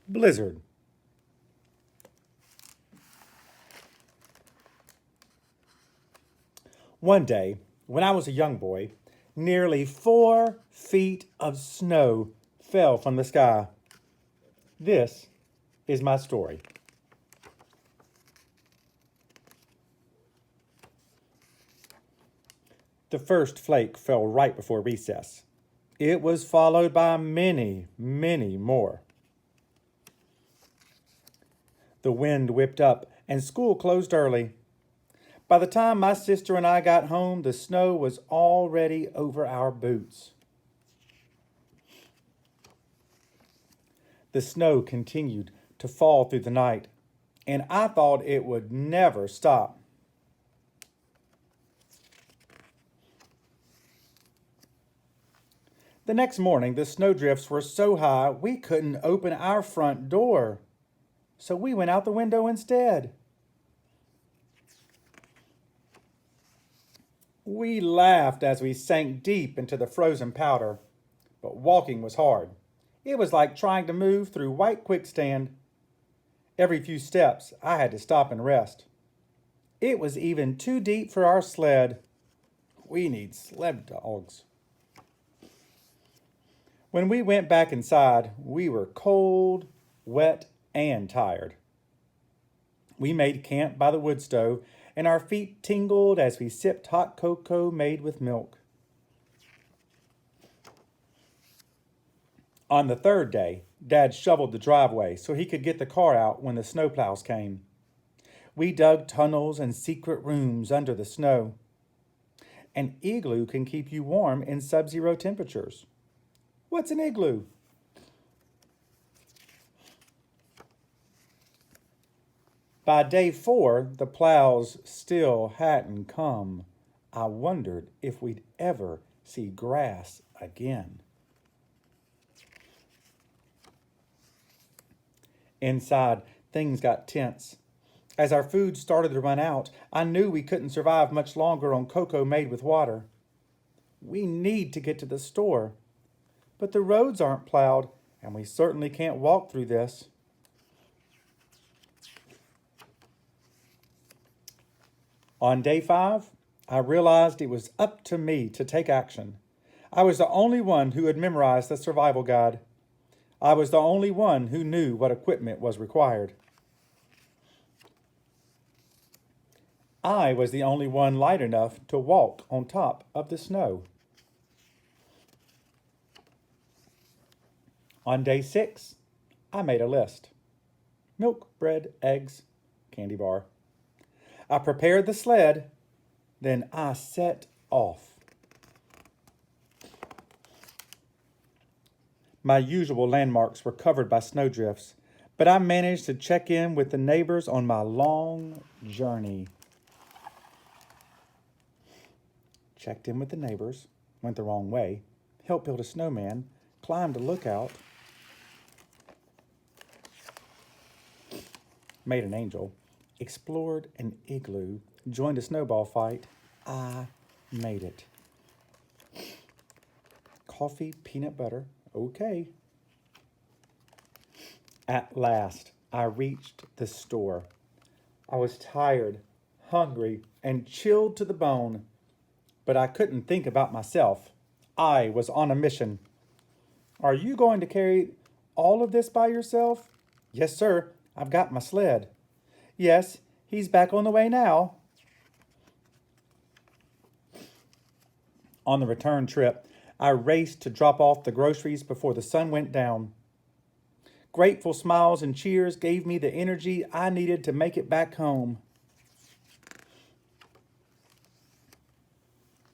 Blizzard. One day, when I was a young boy, nearly 4 feet of snow fell from the sky. This is my story. The first flake fell right before recess. It was followed by many, many more. The wind whipped up and school closed early. By the time my sister and I got home, the snow was already over our boots. The snow continued to fall through the night, and I thought it would never stop. The next morning, the snowdrifts were so high we couldn't open our front door, so we went out the window instead. We laughed as we sank deep into the frozen powder, but walking was hard. It was like trying to move through white quicksand. Every few steps, I had to stop and rest. It was even too deep for our sled. We need sled dogs. When we went back inside, we were cold, wet, and tired. We made camp by the wood stove, and our feet tingled as we sipped hot cocoa made with milk. On the third day, Dad shoveled the driveway so he could get the car out when the snowplows came. We dug tunnels and secret rooms under the snow. An igloo can keep you warm in sub-zero temperatures. What's an igloo? By day 4, the plows still hadn't come. I wondered if we'd ever see grass again. Inside, things got tense. As our food started to run out, I knew we couldn't survive much longer on cocoa made with water. We need to get to the store, but the roads aren't plowed, and we certainly can't walk through this. On day 5, I realized it was up to me to take action. I was the only one who had memorized the survival guide. I was the only one who knew what equipment was required. I was the only one light enough to walk on top of the snow. On day 6, I made a list. Milk, bread, eggs, candy bar. I prepared the sled, then I set off. My usual landmarks were covered by snowdrifts, but I managed to check in with the neighbors on my long journey. Checked in with the neighbors, went the wrong way, helped build a snowman, climbed a lookout, made an angel, explored an igloo, joined a snowball fight. I made it. Coffee, peanut butter, okay. At last, I reached the store. I was tired, hungry, and chilled to the bone, but I couldn't think about myself. I was on a mission. Are you going to carry all of this by yourself? Yes, sir. I've got my sled. Yes, he's back on the way now. On the return trip, I raced to drop off the groceries before the sun went down. Grateful smiles and cheers gave me the energy I needed to make it back home.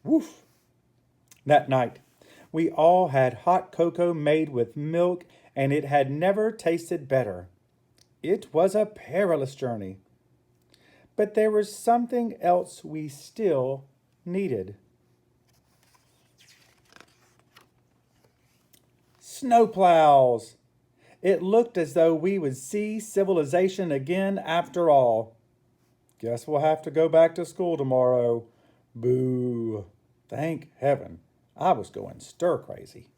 Woof! That night, we all had hot cocoa made with milk, and it had never tasted better. It was a perilous journey. But there was something else we still needed. Snowplows! It looked as though we would see civilization again after all. Guess we'll have to go back to school tomorrow. Boo. Thank heaven. I was going stir crazy.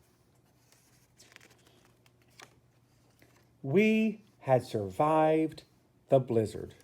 We had survived the blizzard.